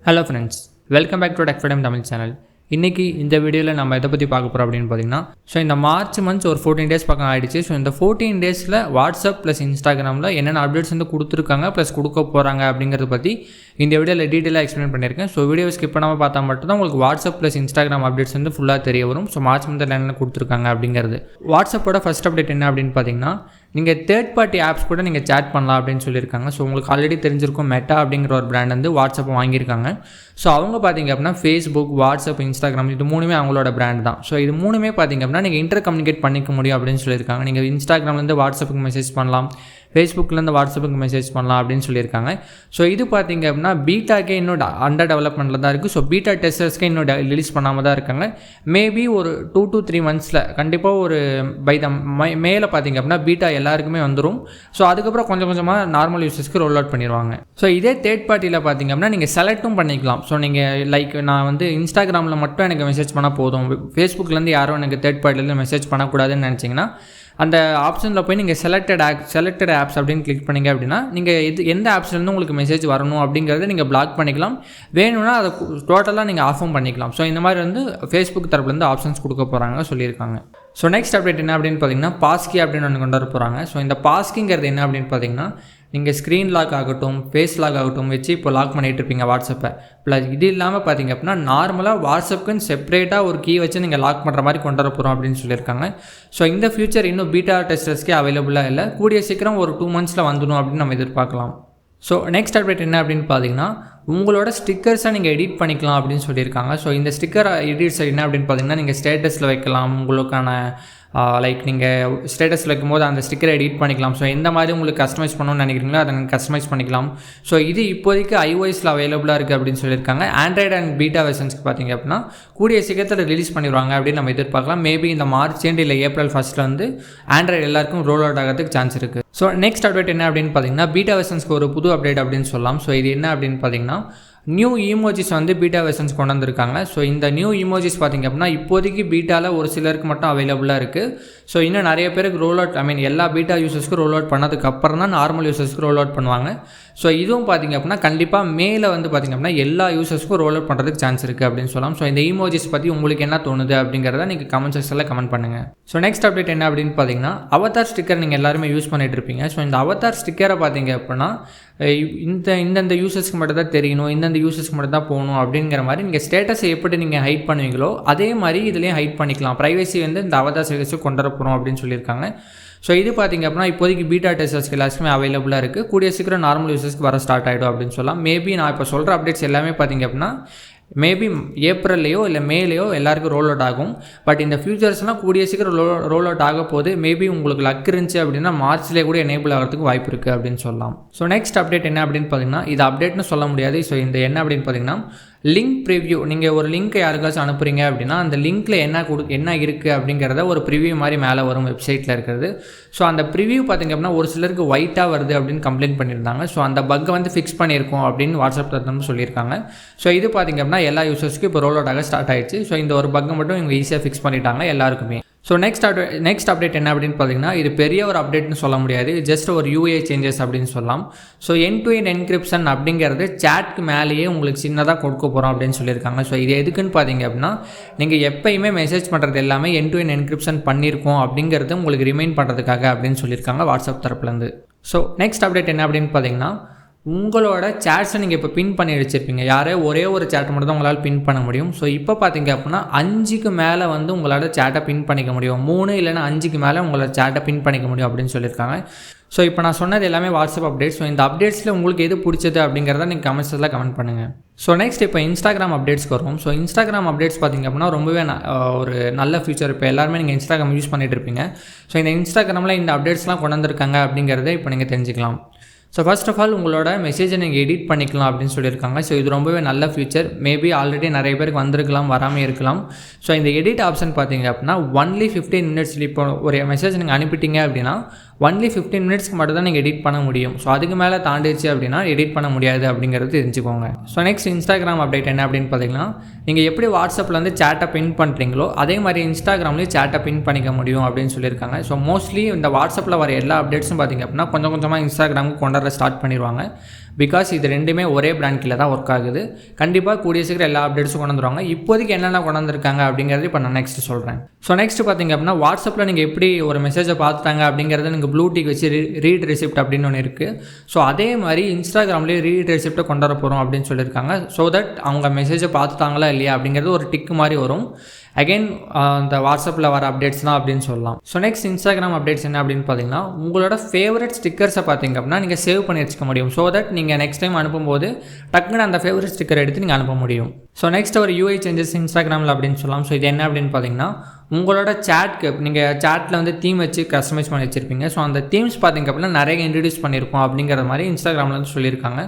Hello friends, welcome back to Techfidom Tamil channel. இன்றைக்கி இந்த வீடியோவில் நம்ம எதை பற்றி பார்க்க போகிறோம் அப்படின்னு பார்த்தீங்கன்னா, இந்த மார்ச் மந்த்ஸ் ஒரு 14 டேஸ் பக்கம் ஆகிடுச்சு. இந்த 14 டேஸில் வாட்ஸ்அப் ப்ளஸ் இன்ஸ்டாகிராமில் என்னென்ன அப்டேட்ஸ் கொடுத்துருக்காங்க ப்ளஸ் கொடுக்க போகிறாங்க அப்படிங்கிறத பற்றி இந்த வீடியோவில் டீட்டெயிலாக எக்ஸ்பிளைன் பண்ணியிருக்கேன். வீடியோ ஸ்கிப் பண்ணாமல் பார்த்தா மட்டும்தான் உங்களுக்கு வாட்ஸ்அப் ப்ளஸ் இன்ஸ்டாகிராம் அப்டேட்ஸ் ஃபுல்லாக தெரிய வரும். மார்ச் மந்தில் என்னென்ன கொடுத்துருக்காங்க அப்படிங்கிறது. வாட்ஸ்அப்போட ஃபஸ்ட் அப்டேட் என்ன அப்படின்னு பார்த்தீங்கன்னா, நீங்கள் தேர்ட் பார்ட்டி ஆப்ஸ் கூட நீங்கள் சேட் பண்ணலாம் அப்படின்னு சொல்லியிருக்காங்க. உங்களுக்கு ஆல்ரெடி தெரிஞ்சிருக்கும், மெட்டா அப்படிங்கிற ஒரு பிராண்ட் வாட்ஸ்அப் வாங்கியிருக்காங்க. அவங்க பார்த்தீங்க அப்படின்னா ஃபேஸ்புக், வாட்ஸ்அப், இன்ஸ்டாகிராம் இது மூணுமே அவங்களோட பிராண்ட் தான். இது மூணுமே பார்த்தீங்க அப்படின்னா நீங்கள் இன்டர் கம்யூனிகேட் பண்ணிக்க முடியும் அப்படின்னு சொல்லியிருக்காங்க. நீங்கள் இன்ஸ்டாகிராம்லேருந்து வாட்ஸ்அப்புக்கு மெசேஜ் பண்ணலாம், ஃபேஸ்புக்லேருந்து வாட்ஸ்அப்புக்கு மெசேஜ் பண்ணலாம் அப்படின்னு சொல்லியிருக்காங்க. இது பார்த்தீங்க அப்படின்னா பீட்டாக்கே இன்னும் அண்டர் டெவலப்மெண்ட்டில் தான் இருக்குது. பீட்டா டெஸ்டர்ஸ்க்கே இன்னும் ரிலீஸ் பண்ணாமல் தான் இருக்காங்க. மேபி ஒரு 2 to 3 monthஸில் கண்டிப்பாக ஒரு பை த மேலே பார்த்தீங்க அப்படின்னா பீட்டா எல்லாருக்குமே வந்துடும். அதுக்கப்புறம் கொஞ்சம் கொஞ்சமாக நார்மல் யூசர்ஸ்க்கு ரோல் அவுட் பண்ணிடுவாங்க. இதே தேர்ட் பார்ட்டியில் பார்த்தீங்க அப்படின்னா நீங்கள் செலக்ட்டும் பண்ணிக்கலாம். நீங்கள் லைக் நான் இன்ஸ்டாகிராமில் மட்டும் எனக்கு மெசேஜ் பண்ணால் போதும், ஃபேஸ்புக்லேருந்து யாரும் எனக்கு தேர்ட் பார்ட்டிலேருந்து மெசேஜ் பண்ணக்கூடாதுன்னு நினச்சிங்கன்னா அந்த ஆப்ஷனில் போய் நீங்கள் செலக்டட் ஆப்ஸ் அப்படின்னு கிளிக் பண்ணிங்க அப்படின்னா நீங்கள் எந்த ஆப்ஸ்லேருந்து உங்களுக்கு மெசேஜ் வரணும் அப்படிங்கிறத நீங்கள் பிளாக் பண்ணிக்கலாம். வேணும்னா அதை டோட்டலாக நீங்கள் ஆஃபும் பண்ணிக்கலாம். இந்த மாதிரி ஃபேஸ்புக் தரப்புலேருந்து ஆப்ஷன்ஸ் கொடுக்க போகிறாங்க சொல்லியிருக்காங்க. நெக்ஸ்ட் அப்டேட் என்ன அப்படின்னு பார்த்தீங்கன்னா, பாஸ்கி அப்படின்னு ஒன்று கொண்டு வர போகிறாங்க. இந்த பாஸ்கிங்கிறது என்ன அப்படின்னு பார்த்தீங்கன்னா, நீங்கள் ஸ்க்ரீன் லாக் ஆகட்டும், ஃபேஸ் லாக் ஆகட்டும் வச்சு இப்போ லாக் பண்ணிகிட்டு இருப்பீங்க வாட்ஸ்அப்பை. ப்ளஸ் இது இல்லாமல் பார்த்தீங்க அப்படின்னா நார்மலாக வாட்ஸ்அப்புக்குன்னு செப்பரேட்டாக ஒரு கீ வச்சு நீங்கள் லாக் பண்ணுற மாதிரி கொண்டு வர போகிறோம் அப்படின்னு சொல்லியிருக்காங்க. இந்த ஃபியூச்சர் இன்னும் பீட்டா டெஸ்டர்ஸ்க்கே அவைலபிளாக இல்லை. கூடிய சீக்கிரம் ஒரு 2 monthஸில் வந்துடும் அப்படின்னு நம்ம எதிர்பார்க்கலாம். நெக்ஸ்ட் அப்டேட் என்ன அப்படின்னு பார்த்தீங்கன்னா, உங்களோட ஸ்டிக்கர்ஸை நீங்கள் எடிட் பண்ணிக்கலாம் அப்படின்னு சொல்லியிருக்காங்க. இந்த ஸ்டிக்கர் எடிட்ஸ் என்ன அப்படின்னு பார்த்தீங்கன்னா, நீங்கள் ஸ்டேட்டஸில் வைக்கலாம். உங்களுக்கான லைக் நீங்கள் ஸ்டேட்டஸில் வைக்கும்போது அந்த ஸ்டிக்கரை எடிட் பண்ணிக்கலாம். எந்த மாதிரி உங்களுக்கு கஸ்டமைஸ் பண்ணணும்னு நினைக்கிறீங்களோ அதை நீங்கள் கஸ்டமைஸ் பண்ணிக்கலாம். இது இப்போதைக்கு iOSல அவைலபிளாக இருக்குது அப்படின்னு சொல்லியிருக்காங்க. ஆண்ட்ராய்டு அண்ட் பீட்டா வெர்ஷன்ஸ்க்கு பார்த்தீங்க அப்படின்னா கூடிய சீக்கிரத்தில் ரிலீஸ் பண்ணிடுவாங்க அப்படின்னு நம்ம எதிர்பார்க்கலாம். மேபி இந்த மார்ச் இல்லை April 1 ஆண்ட்ராய்டு எல்லாருக்கும் ரோல் அவுட் ஆகிறதுக்கு சான்ஸ் இருக்குது. நெக்ஸ்ட் அப்டேட் என்ன அப்படின்னு பார்த்தீங்கன்னா, பீட்டா வெர்ஷன்ஸ்க்கு ஒரு புது அப்டேட் அப்படின்னு சொல்லலாம். இது என்ன அப்படின்னு பார்த்தீங்கன்னா, நியூ இமோஜிஸ் பீட்டா வெர்ஷன்ஸ் கொண்டு வந்திருக்காங்க. இந்த நியூ இமோஜிஸ் பார்த்திங்க அப்படின்னா இப்போதைக்கு பீட்டாவில் ஒரு சிலருக்கு மட்டும் அவைலபிளாக இருக்குது. இன்னும் நிறைய பேருக்கு ரோல் அவுட் எல்லா பீட்டா யூசர்ஸ்க்கு ரோல் அவுட் பண்ணதுக்கு அப்புறம் தான் நார்மல் யூசர்ஸ்க்கு ரோல் அவுட் பண்ணுவாங்க. இதுவும் பார்த்திங்க அப்படின்னா கண்டிப்பாக மேலே பார்த்திங்க அப்படின்னா எல்லா யூசர்ஸ்க்கும் ரோல் அவுட் பண்ணுறதுக்கு சான்ஸ் இருக்குது அப்படின்னு சொல்லலாம். இந்த இமோஜிஸ் பற்றி உங்களுக்கு என்ன தோணுது அப்படிங்கிறத நீங்கள் கமெண்ட் செக்ஷனில் கமெண்ட் பண்ணுங்கள். நெக்ஸ்ட் அப்டேட் என்ன அப்படின்னு பார்த்தீங்கன்னா, அவதார் ஸ்டிக்கர் நீங்கள் எல்லாருமே யூஸ் பண்ணிகிட்டு இருப்பீங்க. இந்த அவதார் ஸ்டிக்கரை பார்த்தீங்க அப்படின்னா இந்த யூசர்ஸ்க்கு மட்டும் தான் தெரியணும், இந்த யூசர்ஸ்க்கு மட்டும் தான் போகணும் அப்படிங்கிற மாதிரி நீங்கள் ஸ்டேட்டஸை எப்படி நீங்கள் ஹைட் பண்ணுவீங்களோ அதே மாதிரி இதுலேயும் ஹைட் பண்ணிக்கலாம். ப்ரைவசி இந்த அவதார் ஸ்டிக்கர்ஸை கொண்டு வர போகிறோம் அப்படின்னு சொல்லியிருக்காங்க. இது பார்த்திங்க அப்படின்னா இப்போதைக்கு பீட்டா டெஸ்டர்ஸ்க்கு எல்லாருக்குமே அவைலபிளாக இருக்குது. கூடிய சீக்கிரம் நார்மல் யூசர்ஸ்க்கு வர ஸ்டார்ட் ஆகிடும் அப்படின்னு சொல்லலாம். மேபி நான் இப்போ சொல்கிற அப்டேட்ஸ் எல்லாமே பார்த்திங்க அப்படின்னா மேபி ஏப்ரல்லையோ இல்லை மேலேயோ எல்லாருக்கும் ரோல் அவுட் ஆகும். பட் இந்த ஃபியூச்சர்ஸ்லாம் கூடிய சீக்கிரம் ரோல் அவுட் ஆக போது. மேபி உங்களுக்கு லக் இருந்துச்சு அப்படின்னா மார்ச்லேயே கூட எனேபிள் ஆகிறதுக்கு வாய்ப்பு இருக்குது அப்படின்னு சொல்லலாம். நெக்ஸ்ட் அப்டேட் என்ன அப்படின்னு பார்த்தீங்கன்னா, இது அப்டேட்னு சொல்ல முடியாது. இந்த என்ன அப்படின்னு பார்த்தீங்கன்னா, லிங்க் ப்ரிவ்யூ. நீங்கள் ஒரு லிங்க்கை யாருக்காச்சும் அனுப்புகிறீங்க அப்படின்னா அந்த லிங்க்கில் என்ன இருக்குது அப்படிங்கிறத ஒரு ப்ரிவ்யூ மாதிரி மேலே வரும் வெப்சைட்டில் இருக்கிறது. அந்த ப்ரிவ்யூ பார்த்திங்க அப்படின்னா ஒரு சிலருக்கு ஒயிட்டாக வருது அப்படின்னு கம்ப்ளைண்ட் பண்ணியிருந்தாங்க. அந்த பக்கை ஃபிக்ஸ் பண்ணியிருக்கோம் அப்படின்னு வாட்ஸ்அப் தரப்புன்னு சொல்லியிருக்காங்க. இது பார்த்திங்க அப்படின்னா எல்லா யூசர்ஸ்க்கும் இப்போ ரோல் அவுட் ஆக ஸ்டார்ட் ஆகிடுச்சு. இந்த ஒரு பக்கை மட்டும் இவங்க ஈஸியாக ஃபிக்ஸ் பண்ணிட்டாங்க எல்லாருக்குமே. நெக்ஸ்ட் அப்டேட் என்ன அப்படின்னு பார்த்தீங்கன்னா, இது பெரிய ஒரு அப்டேட்னு சொல்ல முடியாது, ஜஸ்ட் ஒரு UI சேஞ்சஸ் அப்படின்னு சொல்லலாம். எண்ட் டு எண்ட் என்கிரிப்ஷன் அப்படிங்கிறது சேட்க்கு மேலேயே உங்களுக்கு சின்னதாக கொடுக்க போகிறோம் அப்படின்னு சொல்லியிருக்காங்க. இது எதுக்குன்னு பார்த்தீங்க அப்படின்னா, நீங்கள் எப்பயுமே மெசேஜ் பண்ணுறது எல்லாமே எண்ட் டு எண்ட் என்கிரிப்ஷன் பண்ணியிருக்கோம் அப்படிங்கிறது உங்களுக்கு ரிமைண்ட் பண்ணுறதுக்காக அப்படின்னு சொல்லியிருக்காங்க வாட்ஸ்அப் தரப்புலேருந்து. நெக்ஸ்ட் அப்டேட் என்ன அப்படின்னு பார்த்தீங்கன்னா, உங்களோட சேட்ஸை நீங்கள் இப்போ பின் பண்ணி வச்சுருப்பீங்க. ஒரே ஒரு சேட்டை மட்டும் தான் உங்களால் பின் பண்ண முடியும். இப்போ பார்த்தீங்க அப்படின்னா 5க்கு மேலே உங்களோட சேட்டை பின் பண்ணிக்க முடியும். 3 இல்லைனா 5க்கு மேலே உங்களோட சேட்டை பின் பண்ணிக்க முடியும் அப்படின்னு சொல்லியிருக்காங்க. இப்போ நான் சொன்னது எல்லாமே வாட்ஸ்அப் அப்டேட்ஸ். இந்த அப்டேட்ஸில் உங்களுக்கு எது பிடிச்சது அப்படிங்கிறத நீங்கள் கமெண்ட்ஸில் கமெண்ட் பண்ணுங்கள். நெக்ஸ்ட் இப்போ இன்ஸ்டாகிராம் அப்டேட்ஸ்க்கு வரும். இன்ஸ்டாகிராம் அப்டேட்ஸ் பார்த்திங்க அப்படின்னா ரொம்பவே ஒரு நல்ல ஃபியூச்சர். இப்போ எல்லாருமே நீங்கள் இன்ஸ்டாகிராம் யூஸ் பண்ணிகிட்டு இருப்பீங்க. இந்த இன்ஸ்டாகிராமில் இந்த அப்டேட்ஸ்லாம் கொண்டு வந்திருக்காங்க அப்படிங்கிறத இப்போ நீங்கள் தெரிஞ்சுக்கலாம். ஃபர்ஸ்ட் ஆஃப் ஆல் உங்களோட மெசேஜை நீங்கள் எடிட் பண்ணிக்கலாம் அப்படின்னு சொல்லியிருக்காங்க. இது ரொம்பவே நல்ல ஃபியூச்சர். மேபி ஆல்ரெடி நிறைய பேருக்கு வந்திருக்கலாம், வராமல் இருக்கலாம். இந்த எடிட் ஆப்ஷன் பார்த்தீங்க அப்படின்னா ஒன்லி 15 minutes. இப்போ ஒரு மெசேஜ் நீங்கள் அனுப்பிட்டீங்க அப்படின்னா ஒன்லி 15 minutesக்கு மட்டும் தான் நீங்கள் எடிட் பண்ண முடியும். அதுக்கு மேலே தாண்டிடுச்சு அப்படின்னா எடிட் பண்ண முடியாது அப்படிங்கிறது தெரிஞ்சுக்கோங்க. நெக்ஸ்ட் இன்ஸ்டாகிராம் அப்டேட் என்ன அப்படின்னு பார்த்தீங்கன்னா, நீங்கள் எப்படி வாட்ஸ்அப்பில் சேட்டை பின் பண்ணுறீங்களோ அதே மாதிரி இன்ஸ்டாகிராம்லேயும் சேட்டை பின் பண்ணிக்க முடியும் அப்படின்னு சொல்லியிருக்காங்க. மோஸ்ட்லி இந்த வாட்ஸ்அப்பில் வர எல்லா அப்டேட்ஸும் பார்த்திங்க அப்படின்னா கொஞ்சம் கொஞ்சமாக இன்ஸ்டாகிராமுக்கு கொண்டு வர ஸ்டார்ட் பண்ணிடுவாங்க. பிகாஸ் இது ரெண்டுமே ஒரே பிராண்ட் கீழே தான் ஒர்க் ஆகுது. கண்டிப்பாக கூடிய சீக்கிரம் எல்லா அப்டேட்ஸும் கொண்டு வந்துருவாங்க. இப்போதைக்கு என்னென்ன கொண்டு வந்திருக்காங்க அப்படிங்கிறது இப்போ நான் நெக்ஸ்ட் சொல்கிறேன். ஸோ நெக்ஸ்ட் பார்த்திங்க அப்படின்னா வாட்ஸ்அப்பில் நீங்கள் எப்படி ஒரு மெசேஜை பார்த்துட்டாங்க அப்படிங்கிறத நீங்கள் ப்ளூ டிக் வச்சு ரீட் ரெசிப்ட் அப்படின்னு ஒன்று இருக்குது. ஸோ அதே மாதிரி இன்ஸ்டாகிராம்லேயே ரீட் ரெசிப்ட்டை கொண்டு வர போகிறோம் அப்படின்னு சொல்லியிருக்காங்க. ஸோ தட் அவங்க மெசேஜை பார்த்துட்டாங்களா இல்லையா அப்படிங்கிறது ஒரு டிக் மாதிரி வரும். அகைன் இந்த வாட்ஸ்அப்பில் வர அப்டேட்ஸ் தான் அப்படின்னு சொல்லலாம். ஸோ நெக்ஸ்ட் இன்ஸ்டாகிராம் அப்டேட்ஸ் என்ன அப்படின்னு பார்த்தீங்கன்னா உங்களோட ஃபேவரட் ஸ்டிக்கர்ஸை பார்த்திங்க அப்படின்னா நீங்கள் சேவ் பண்ணி வச்சுக்க முடியும். ஸோ தட் நீங்கள் நெக்ஸ்ட் டைம் அனுப்பும்போது டக்குன்னு அந்த ஃபேவரட் ஸ்டிக்கர் எடுத்து நீங்கள் அனுப்ப முடியும். ஸோ நெக்ஸ்ட் ஒரு UI சேஞ்சஸ் இன்ஸ்டாகிராமில் அப்படின்னு சொல்லலாம். ஸோ இது என்ன அப்படின்னு பார்த்தீங்கன்னா உங்களோட சேட்க்கு நீங்கள் சேட்டில் வந்து தீம் வச்சு கஸ்டமைஸ் பண்ணி வச்சுருப்பீங்க. ஸோ அந்த தீம்ஸ் பார்த்திங்க அப்படின்னா நிறைய இன்ட்ரடியூஸ் பண்ணியிருக்கோம் அப்படிங்கிற மாதிரி இன்ஸ்டாகிராமில் வந்து சொல்லியிருக்காங்க.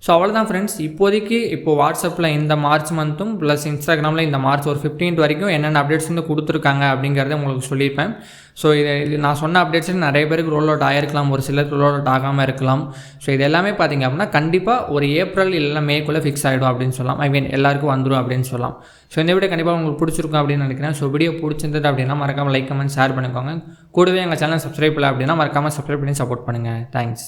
ஸோ அவ்வளோதான் ஃப்ரெண்ட்ஸ். இப்போதைக்கு வாட்ஸ்அப்பில் இந்த மார்ச் மந்த்தும் ப்ளஸ் இன்ஸ்டாகிராமில் இந்த மார்ச் ஒரு 15th வரைக்கும் என்னென்ன அப்டேட்ஸ் வந்து கொடுத்துருக்காங்க அப்படிங்கிறத உங்களுக்கு சொல்லியிருப்பேன். ஸோ இது நான் சொன்ன அப்டேட்ஸ் நிறைய பேருக்கு ரோல் அவுட் ஆகிருக்கலாம், ஒரு சிலருக்கு ரோல் அவுட் ஆகாமல் இருக்கலாம். ஸோ இது எல்லாமே பார்த்திங்க அப்படின்னா கண்டிப்பாக ஒரு ஏப்ரல் இல்லைனா மேக்குள்ளே ஃபிக்ஸ் ஆகிடும் அப்படின்னு சொல்லலாம். ஐ மீன் எல்லாருக்கும் வந்துடும் அப்படின்னு சொல்லலாம். ஸோ இந்த வீடியோ கண்டிப்பாக உங்களுக்கு பிடிச்சிருக்கும் அப்படின்னு நினைக்கிறேன். ஸோ வீடியோ பிடிச்சிருந்தது அப்படின்னா மறக்காமல் லைக், கமெண்ட், ஷேர் பண்ணிக்கோங்க. கூடவே எங்கள் சேனல் சப்ஸ்கிரைப் பண்ணல அப்படின்னா மறக்காமல் சப்ஸ்கிரைப் பண்ணி சப்போர்ட் பண்ணுங்கள். தேங்க்ஸ்.